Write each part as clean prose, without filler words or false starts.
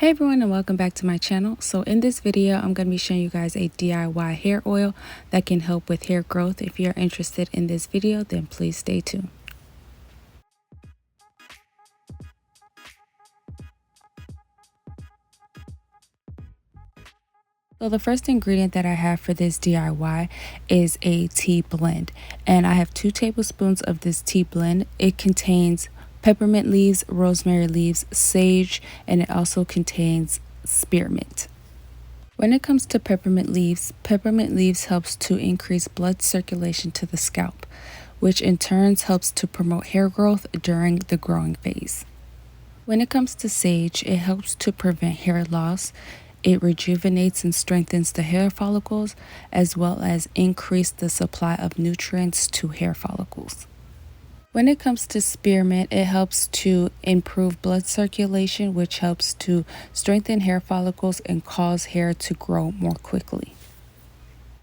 Hey everyone, and welcome back to my channel. So in this video, I'm going to be showing you guys a DIY hair oil that can help with hair growth. If you're interested in this video, then please stay tuned. So the first ingredient that I have for this DIY is a tea blend, and I have 2 tablespoons of this tea blend. It contains peppermint leaves, rosemary leaves, sage, and it also contains spearmint. When it comes to peppermint leaves helps to increase blood circulation to the scalp, which in turn helps to promote hair growth during the growing phase. When it comes to sage, it helps to prevent hair loss. It rejuvenates and strengthens the hair follicles, as well as increase the supply of nutrients to hair follicles. When it comes to spearmint, it helps to improve blood circulation, which helps to strengthen hair follicles and cause hair to grow more quickly.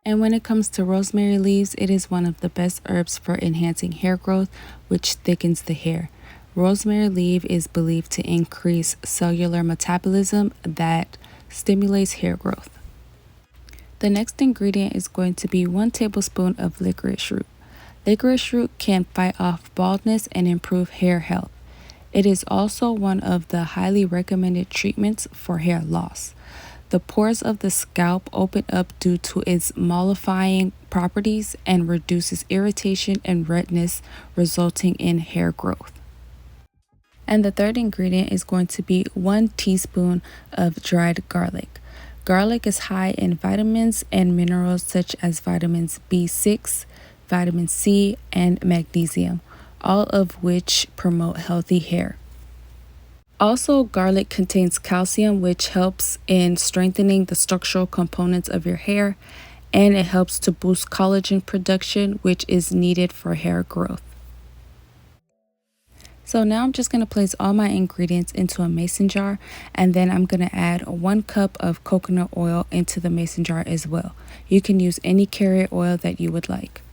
And when it comes to rosemary leaves, it is one of the best herbs for enhancing hair growth, which thickens the hair. Rosemary leaf is believed to increase cellular metabolism that stimulates hair growth. The next ingredient is going to be 1 tablespoon of licorice root. Licorice root can fight off baldness and improve hair health. It is also one of the highly recommended treatments for hair loss. The pores of the scalp open up due to its mollifying properties and reduces irritation and redness, resulting in hair growth. And the third ingredient is going to be 1 teaspoon of dried garlic. Garlic is high in vitamins and minerals such as vitamins B6, vitamin C, and magnesium, all of which promote healthy hair. Also, garlic contains calcium, which helps in strengthening the structural components of your hair, and it helps to boost collagen production, which is needed for hair growth. So now I'm just going to place all my ingredients into a mason jar, and then I'm going to add 1 cup of coconut oil into the mason jar as well. You can use any carrier oil that you would like.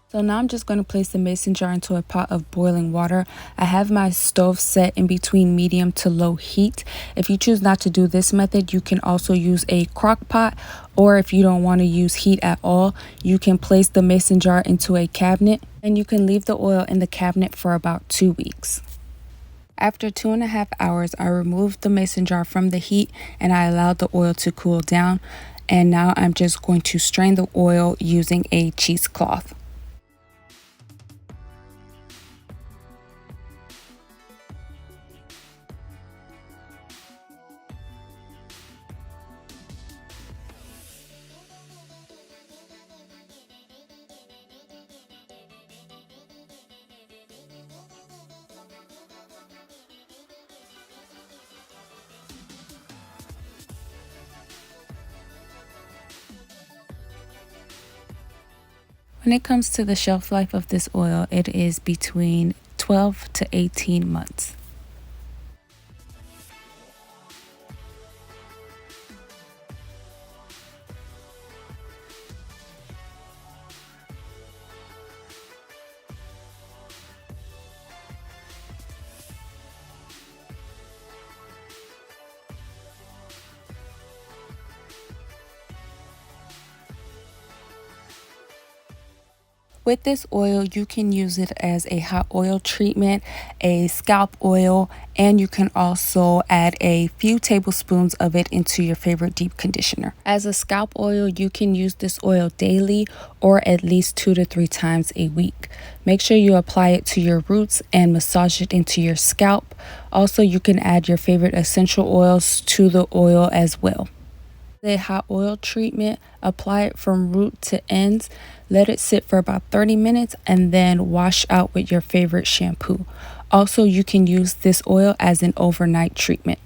So now I'm just going to place the mason jar into a pot of boiling water. I have my stove set in between medium to low heat. If you choose not to do this method, you can also use a crock pot, or if you don't want to use heat at all, you can place the mason jar into a cabinet, and you can leave the oil in the cabinet for about 2 weeks. After 2.5 hours, I removed the mason jar from the heat and I allowed the oil to cool down. And now I'm just going to strain the oil using a cheesecloth. When it comes to the shelf life of this oil, it is between 12 to 18 months. With this oil, you can use it as a hot oil treatment, a scalp oil, and you can also add a few tablespoons of it into your favorite deep conditioner. As a scalp oil, you can use this oil daily or at least 2 to 3 times a week. Make sure you apply it to your roots and massage it into your scalp. Also, you can add your favorite essential oils to the oil as well. A hot oil treatment, apply it from root to ends, let it sit for about 30 minutes, and then wash out with your favorite shampoo. Also, you can use this oil as an overnight treatment.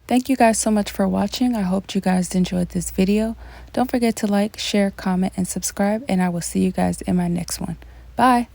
Thank you guys so much for watching. I hope you guys enjoyed this video. Don't forget to like, share, comment, and subscribe, and I will see you guys in my next one. Bye.